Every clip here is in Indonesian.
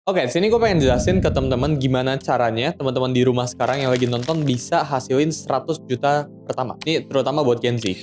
Oke, sini gue pengen jelasin ke teman-teman gimana caranya teman-teman di rumah sekarang yang lagi nonton bisa hasilin 100 juta pertama. Ini terutama buat Gen Z.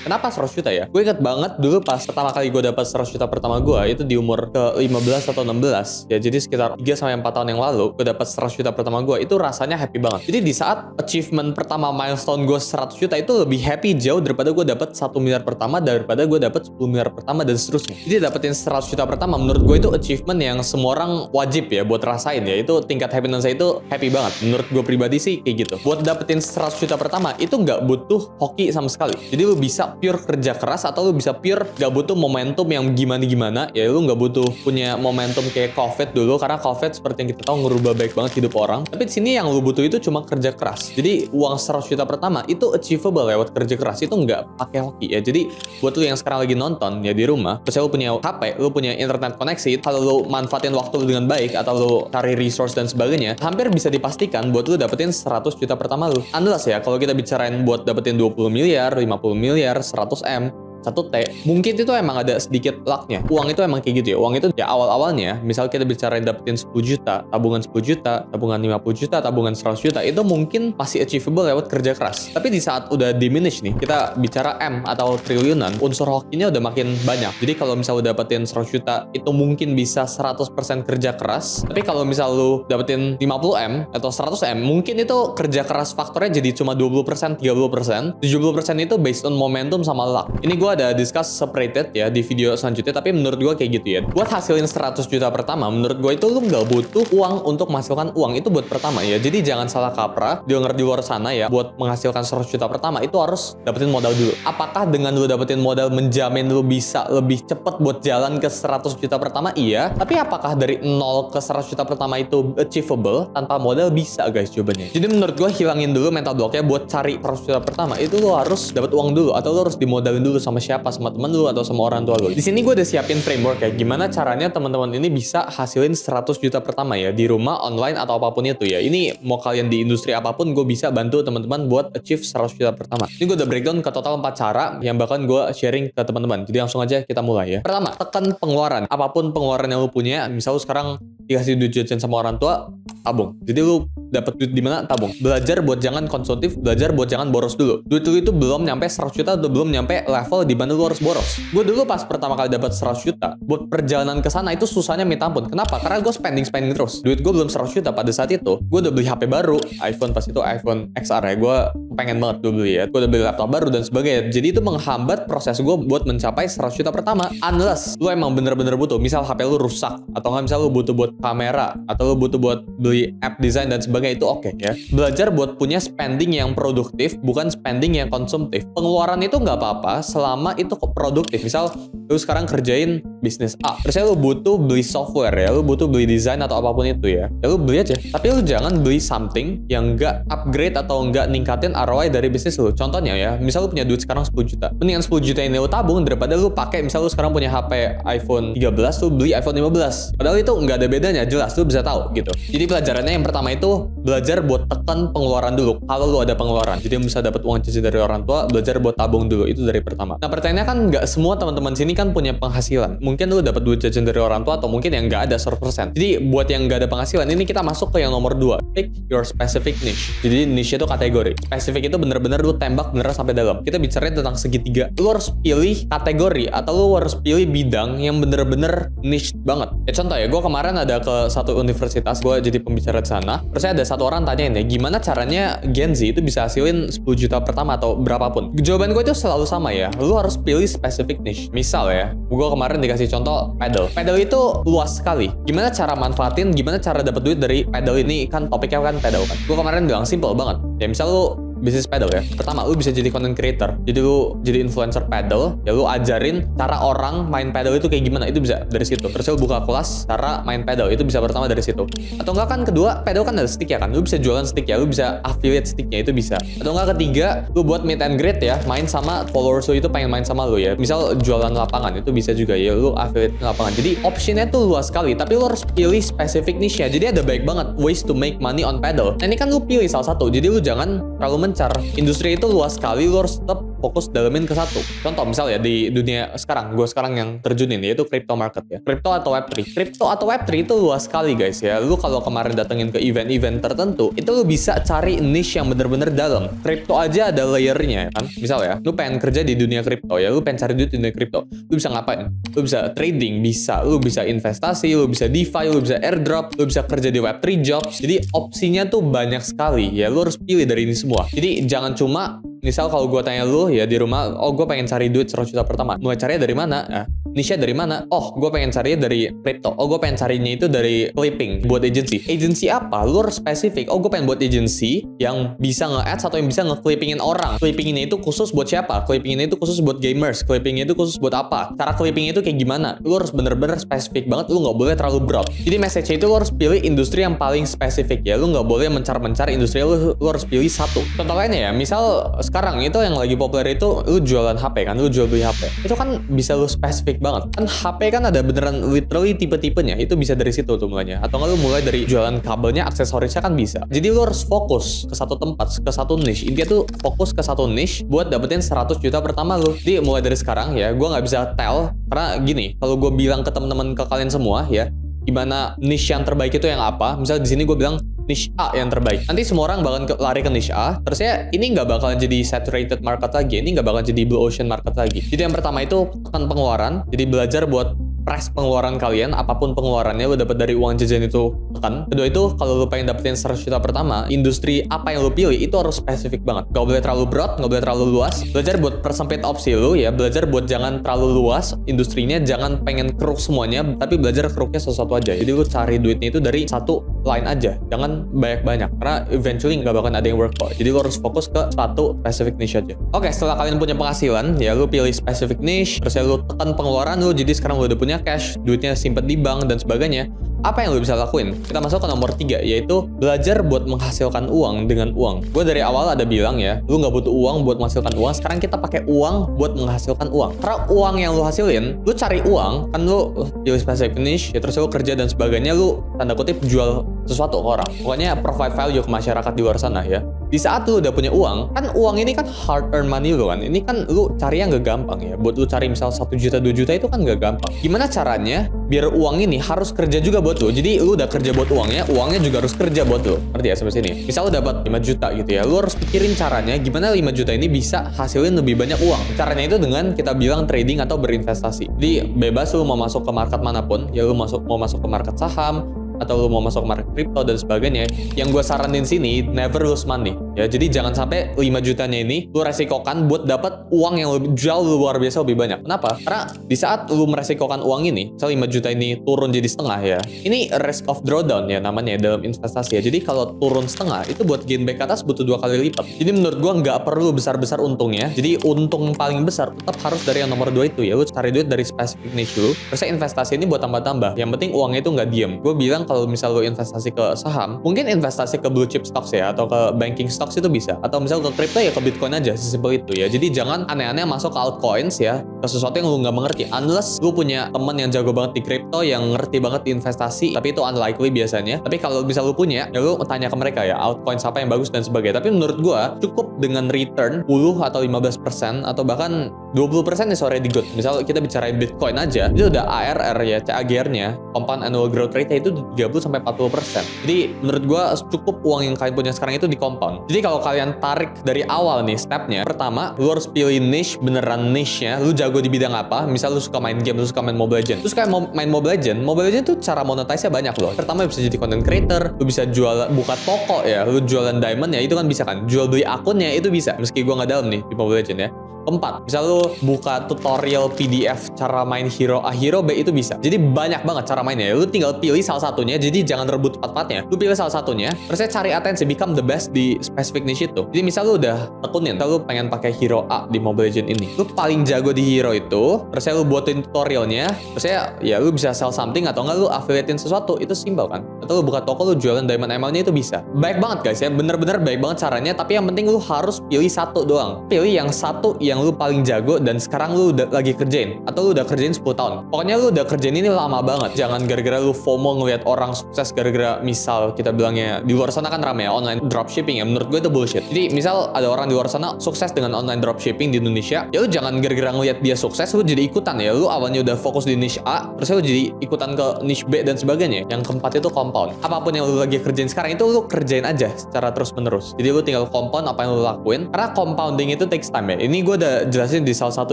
Kenapa 100 juta ya? Gue inget banget dulu pas pertama kali gue dapat 100 juta pertama gue, itu di umur ke 15 atau 16. Ya, jadi sekitar 3-4 tahun yang lalu, gue dapat 100 juta pertama gue, itu rasanya happy banget. Jadi di saat achievement pertama milestone gue 100 juta itu lebih happy jauh daripada gue dapat 1 miliar pertama, daripada gue dapat 10 miliar pertama, dan seterusnya. Jadi dapetin 100 juta pertama, menurut gue itu achievement yang semua orang wajib ya buat rasain ya. Itu tingkat happiness-nya itu happy banget. Menurut gue pribadi sih kayak gitu. Buat dapetin 100 juta pertama, itu nggak butuh hoki sama sekali. Jadi lu bisa pure kerja keras, atau lu bisa pure gak butuh momentum yang gimana-gimana. Ya lu gak butuh punya momentum kayak COVID dulu, karena COVID seperti yang kita tahu ngerubah baik banget hidup orang. Tapi di sini yang lu butuh itu cuma kerja keras. Jadi uang 100 juta pertama itu achievable lewat kerja keras, itu nggak pakai hoki ya. Jadi buat lu yang sekarang lagi nonton ya di rumah, terus lu punya HP, lu punya internet koneksi, kalau lu manfaatin waktu lu dengan baik, atau lu cari resource dan sebagainya, hampir bisa dipastikan buat lu dapetin 100 juta pertama lu. Unless ya, kalau kita bicarain buat dapetin 20 miliar, 50 miliar, 100 M, 1T, mungkin itu emang ada sedikit lucknya. Uang itu emang kayak gitu ya. Uang itu ya awal-awalnya, misal kita bicarain dapetin 10 juta, tabungan 10 juta, tabungan 50 juta, tabungan 100 juta, itu mungkin masih achievable lewat kerja keras. Tapi di saat udah diminish nih, kita bicara M atau triliunan, unsur hokinya udah makin banyak. Jadi kalau misal lu dapetin 100 juta, itu mungkin bisa 100% kerja keras. Tapi kalau misal lu dapetin 50M atau 100M, mungkin itu kerja keras faktornya jadi cuma 20%, 30%. 70% itu based on momentum sama luck. Ini gue ada discuss separated ya di video selanjutnya, tapi menurut gue kayak gitu ya. Buat hasilin 100 juta pertama, menurut gue itu lu nggak butuh uang untuk menghasilkan uang. Itu buat pertama ya. Jadi jangan salah kaprah, denger di luar sana ya, buat menghasilkan 100 juta pertama itu harus dapetin modal dulu. Apakah dengan lu dapetin modal menjamin lu bisa lebih cepet buat jalan ke 100 juta pertama? Iya. Tapi apakah dari 0 ke 100 juta pertama itu achievable tanpa modal? Bisa guys jawabannya. Jadi menurut gue hilangin dulu mental blocknya buat cari 100 juta pertama. Itu lu harus dapat uang dulu, atau lu harus dimodalin dulu sama siapa, sama temen lu atau sama orang tua lu. Di sini gue udah siapin framework ya, gimana caranya teman-teman ini bisa hasilin 100 juta pertama ya di rumah, online atau apapun itu ya. Ini mau kalian di industri apapun, gue bisa bantu teman-teman buat achieve 100 juta pertama. Ini gue udah breakdown ke total 4 cara yang bakalan gue sharing ke teman-teman. Jadi langsung aja kita mulai ya. Pertama, tekan pengeluaran. Apapun pengeluaran yang lu punya, misal lu sekarang dikasih duit jajan sama orang tua, tabung. Jadi lu dapat duit di mana, tabung. Belajar buat jangan konsumtif, belajar buat jangan boros dulu. Duit lu itu belum nyampe 100 juta, udah belum nyampe level di mana lu harus boros. Gue dulu pas pertama kali dapat 100 juta, buat perjalanan ke sana itu susahnya minta ampun. Kenapa? Karena gue spending terus. Duit gue belum 100 juta pada saat itu. Gue udah beli HP baru, iPhone, pas itu iPhone XR ya. Gue pengen banget gue beli ya. Gue udah beli laptop baru dan sebagainya. Jadi itu menghambat proses gue buat mencapai 100 juta pertama. Unless lu emang bener-bener butuh. Misal HP lu rusak, atau nggak misal lu butuh buat kamera, atau lu butuh buat beli app design dan sebagainya, itu oke ya. Belajar buat punya spending yang produktif, bukan spending yang konsumtif. Pengeluaran itu nggak apa-apa selama itu produktif. Misal lu sekarang kerjain bisnis A, terusnya lu butuh beli software ya, lu butuh beli desain atau apapun itu ya lu beli aja. Tapi lu jangan beli something yang nggak upgrade atau nggak ningkatin ROI dari bisnis lu. Contohnya ya, misal lu punya duit sekarang 10 juta, mendingan 10 juta ini lu tabung daripada lu pakai, misal lu sekarang punya HP iPhone 13, lu beli iPhone 15. Padahal itu nggak ada bedanya, jelas lu bisa tahu gitu. Jadi pelajarannya yang pertama itu belajar buat tekan pengeluaran dulu. Kalau lu ada pengeluaran, jadi bisa dapat uang jajan dari orang tua, belajar buat tabung dulu. Itu dari pertama. Nah, pertanyaannya kan nggak semua teman-teman sini kan punya penghasilan. Mungkin lu dapat duit jajan dari orang tua, atau mungkin yang nggak ada 100%. Jadi buat yang nggak ada penghasilan, ini kita masuk ke yang nomor 2. Pick your specific niche. Jadi niche itu kategori. Specific itu bener-bener lu tembak beneran sampai dalam. Kita bicaranya tentang segitiga. Lu harus pilih kategori, atau lu harus pilih bidang yang bener-bener niche banget. Ya contoh ya, gue kemarin ada ke satu universitas, gue jadi pembicara di sana. Terus ada satu orang tanyain ya, gimana caranya Gen Z itu bisa hasilin 10 juta pertama atau berapapun. Jawaban gue itu selalu sama ya, lu harus pilih specific niche. Misal ya, gue kemarin dikasih contoh pedal. Pedal itu luas sekali. Gimana cara manfaatin, gimana cara dapat duit dari pedal ini, kan topiknya kan pedal kan. Gue kemarin bilang simple banget. Ya misal lu bisnis pedal ya. Pertama, lu bisa jadi content creator. Jadi lu jadi influencer pedal, ya lu ajarin cara orang main pedal itu kayak gimana. Itu bisa dari situ. Terus lu buka kelas cara main pedal, itu bisa pertama dari situ. Atau enggak kan kedua, pedal kan ada stick ya kan. Lu bisa jualan stick ya, lu bisa affiliate sticknya, itu bisa. Atau enggak ketiga, lu buat meet and greet ya, main sama followers lu itu pengen main sama lu ya. Misal jualan lapangan, itu bisa juga ya, lu affiliate lapangan. Jadi optionnya tuh luas sekali, tapi lu harus pilih spesifik niche-nya. Jadi ada baik banget ways to make money on pedal. Nah ini kan lu pilih salah satu. Jadi lu jangan terlalu mencar. Industri itu luas sekali, lu harus tetap fokus dalemin ke satu. Contoh misal ya di dunia sekarang, gue sekarang yang terjunin yaitu crypto market ya. Crypto atau Web3. Crypto atau Web3 itu luas sekali guys ya. Lu kalau kemarin datengin ke event-event tertentu, itu lu bisa cari niche yang bener-bener dalam. Crypto aja ada layernya kan. Misal ya, lu pengen kerja di dunia crypto ya, lu pengen cari duit di dunia crypto. Lu bisa ngapain? Lu bisa trading, lu bisa investasi, lu bisa DeFi, lu bisa airdrop, lu bisa kerja di Web3 jobs. Jadi opsinya tuh banyak sekali ya. Lu harus pilih dari ini semua. Jadi jangan cuma misal kalau gue tanya lu ya di rumah, oh gue pengen cari duit 100 juta pertama. Mulai carinya dari mana? Nah, niche dari mana? Oh, gue pengen carinya dari crypto. Oh, gue pengen carinya itu dari clipping buat agency. Agency apa? Lu harus spesifik. Oh, gue pengen buat agency yang bisa nge-ads atau yang bisa nge-clippingin orang. Clippingnya itu khusus buat siapa? Clippingnya itu khusus buat gamers. Clippingnya itu khusus buat apa? Cara clippingnya itu kayak gimana? Lu harus bener-bener spesifik banget. Lu nggak boleh terlalu broad. Jadi message itu lu harus pilih industri yang paling spesifik ya. Lu nggak boleh mencar-mencar industri. Lu harus pilih satu. Contoh lainnya ya, misal sekarang itu yang lagi populer itu lu jualan HP kan, lu jual beli HP. Itu kan bisa lu spesifik banget. Kan HP kan ada beneran literally tipe-tipenya. Itu bisa dari situ tuh mulainya. Atau nggak lu mulai dari jualan kabelnya, aksesorisnya kan bisa. Jadi lu harus fokus ke satu tempat, ke satu niche. Intinya tuh fokus ke satu niche buat dapetin 100 juta pertama lu. Jadi mulai dari sekarang ya, gua nggak bisa tell karena gini, kalau gue bilang ke teman-teman ke kalian semua ya, gimana niche yang terbaik itu yang apa? Misal di sini gue bilang niche A yang terbaik. Nanti semua orang bakal lari ke niche A. Terus ya ini nggak bakalan jadi saturated market lagi. Ini nggak bakal jadi blue ocean market lagi. Jadi yang pertama itu tekan pengeluaran. Jadi belajar buat press pengeluaran kalian, apapun pengeluarannya lu dapat dari uang jajan itu tekan. Kedua itu kalau lu pengen dapetin 100 juta pertama, industri apa yang lu pilih itu harus spesifik banget. Gak boleh terlalu broad, gak boleh terlalu luas. Belajar buat persempit opsi lu ya, belajar buat jangan terlalu luas industrinya, jangan pengen keruk semuanya, tapi belajar keruknya sesuatu aja. Jadi lu cari duitnya itu dari satu line aja, jangan banyak-banyak karena eventually nggak bakalan ada yang work kok. Jadi lu harus fokus ke satu specific niche aja. Oke, setelah kalian punya penghasilan ya, lu pilih specific niche, terus ya lu tekan pengeluaran lu, jadi sekarang lu udah punya cash, duitnya simpen di bank dan sebagainya. Apa yang lu bisa lakuin? Kita masuk ke nomor 3, yaitu belajar buat menghasilkan uang dengan uang. Gue dari awal ada bilang ya, lu nggak butuh uang buat menghasilkan uang. Sekarang kita pakai uang buat menghasilkan uang. Karena uang yang lu hasilin, lu cari uang, kan lu pilih specific niche, ya terus lu kerja dan sebagainya, lu tanda kutip jual sesuatu ke orang. Pokoknya provide value ke masyarakat di luar sana ya. Di saat lu udah punya uang, kan uang ini kan hard earn money lu kan. Ini kan lu cari yang gak gampang ya. Buat lu cari misal 1 juta, 2 juta itu kan gak gampang. Gimana caranya biar uang ini harus kerja juga buat lu? Jadi lu udah kerja buat uangnya juga harus kerja buat lu. Ngerti ya sampai sini? Misal lu dapat 5 juta gitu ya. Lu harus pikirin caranya gimana 5 juta ini bisa hasilin lebih banyak uang. Caranya itu dengan kita bilang trading atau berinvestasi. Jadi bebas lu mau masuk ke market manapun, ya lu mau masuk ke market saham, atau lu mau masuk market crypto dan sebagainya. Yang gue saranin sini, never lose money ya. Jadi jangan sampai 5 jutanya ini lu resikokan buat dapat uang yang lebih jauh luar biasa lebih banyak. Kenapa? Karena di saat lu meresikokan uang ini, misal 5 juta ini turun jadi setengah ya, ini risk of drawdown ya namanya dalam investasi ya. Jadi kalau turun setengah itu buat gain back ke atas butuh 2 kali lipat. Jadi menurut gue nggak perlu besar-besar untungnya. Jadi untung paling besar tetap harus dari yang nomor 2 itu ya. Lu cari duit dari specific niche lu. Terus investasi ini buat tambah-tambah. Yang penting uangnya itu nggak diem. Gue bilang kalau misal lo investasi ke saham, mungkin investasi ke blue chip stocks ya, atau ke banking stocks itu bisa. Atau misal ke crypto ya ke Bitcoin aja, sesimpel itu ya. Jadi jangan aneh-aneh masuk ke altcoins ya, ke sesuatu yang lo nggak mengerti. Unless lo punya teman yang jago banget di crypto, yang ngerti banget di investasi, tapi itu unlikely biasanya. Tapi kalau misal lo punya, ya lo tanya ke mereka ya, altcoins apa yang bagus dan sebagainya. Tapi menurut gua cukup dengan return 10 atau 15% atau bahkan 20% is already good. Misal kita bicarain Bitcoin aja, itu udah ARR ya, CAGR-nya, compound annual growth rate-nya itu 30-40%. Jadi menurut gue cukup uang yang kalian punya sekarang itu di compound. Jadi kalau kalian tarik dari awal nih stepnya, pertama lu harus pilih niche, beneran niche-nya. Lu jago di bidang apa? Misal lu suka main game, lu suka main Mobile Legends. Lu suka main Mobile Legends tuh cara monetize-nya banyak loh. Pertama bisa jadi content creator, lu bisa buka toko ya, lu jualan diamond ya, itu kan bisa kan. Jual beli akunnya itu bisa. Meski gue nggak dalam nih di Mobile Legends ya. Keempat, misal lu buka tutorial PDF cara main hero A, hero B itu bisa. Jadi banyak banget cara mainnya. Lu tinggal pilih salah satunya, jadi jangan rebut empat-empatnya. Lu pilih salah satunya, terus cari atensi, become the best di specific niche itu. Jadi misal lu udah tekunin, kalau lu pengen pakai hero A di Mobile Legends ini, lu paling jago di hero itu, terus lu buatin tutorialnya, terus ya lu bisa sell something atau enggak lu affiliatein sesuatu, itu simpel kan. atau lu buka toko lu jualan diamond emeraldnya itu bisa. Baik banget guys ya, bener-bener baik banget caranya, tapi yang penting lu harus pilih satu doang. Pilih yang satu yang lu paling jago dan sekarang lu udah lagi kerjain, atau lu udah kerjain 10 tahun. Pokoknya lu udah kerjain ini lama banget. Jangan gara-gara lu FOMO ngeliat orang sukses gara-gara misal kita bilangnya di luar sana kan rame ya online dropshipping ya, menurut gue itu bullshit. Jadi misal ada orang di luar sana sukses dengan online dropshipping di Indonesia, ya lu jangan gara-gara ngeliat dia sukses lu jadi ikutan ya. Lu awalnya udah fokus di niche A, terus lu jadi ikutan ke niche B dan sebagainya. Yang keempat itu compound. Apapun yang lu lagi kerjain sekarang itu lu kerjain aja secara terus menerus. Jadi lu tinggal compound apa yang lu lakuin, karena compounding itu takes time ya. Ini gue udah jelasin di salah satu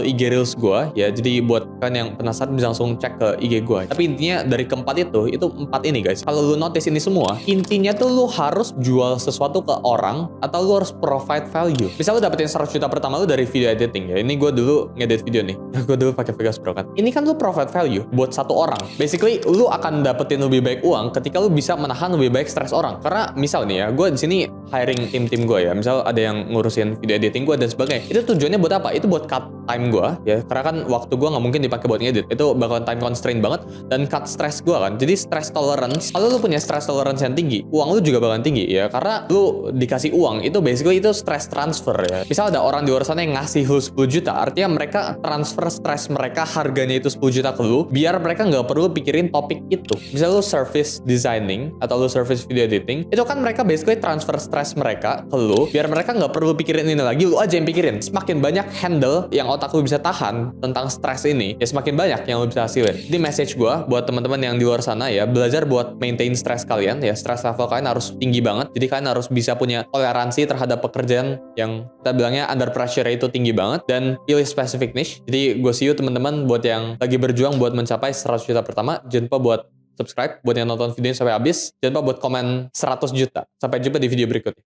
IG Reels gue ya, jadi buat kalian yang penasaran bisa langsung cek ke IG gue. Tapi intinya dari keempat itu empat ini guys. Kalau lu notice ini semua, intinya tuh lu harus jual sesuatu ke orang atau lu harus provide value. Misal lu dapetin 100 juta pertama lu dari video editing ya. Ini gue dulu ngedit video nih. Gue dulu pakai Vegas Pro kan. Ini kan lu provide value buat satu orang. Basically lu akan dapetin lebih baik uang ketika lu bisa menahan lebih baik stres orang. Karena misal nih ya, gue di sini hiring tim gue ya. Misal ada yang ngurusin video editing gue dan sebagainya. Itu tujuannya buat apa? Itu buat cut time gue ya. Karena kan waktu gue nggak mungkin dipakai buat ngedit. Itu bakalan time constraint banget dan cut stress gue kan. Jadi stress tolerance. Kalau lu punya stress tolerance yang tinggi, uang lu juga bakalan tinggi ya. Karena lu dikasih uang itu basically itu stress transfer ya. Misal ada orang di luar sana yang ngasih lu 10 juta, artinya mereka transfer stress mereka harganya itu 10 juta ke lu, biar mereka nggak perlu pikirin topik itu. Misal lu service designing atau lu service video editing, itu kan mereka basically transfer stress mereka ke lu, biar mereka nggak perlu pikirin ini lagi, lu aja yang pikirin. Semakin banyak handle yang otak lu bisa tahan tentang stress ini, ya semakin banyak yang lu bisa hasilin. Jadi message gua buat teman-teman yang di luar sana ya, belajar buat maintain stress kalian ya. Stress level kalian harus tinggi banget. Jadi kalian harus bisa punya toleransi terhadap pekerjaan yang kita bilangnya under pressure itu tinggi banget, dan pilih specific niche. Jadi gue see you teman-teman buat yang lagi berjuang buat mencapai 100 juta pertama. Jangan lupa buat subscribe, buat yang nonton videonya sampai habis. Jangan lupa buat komen 100 juta. Sampai jumpa di video berikutnya.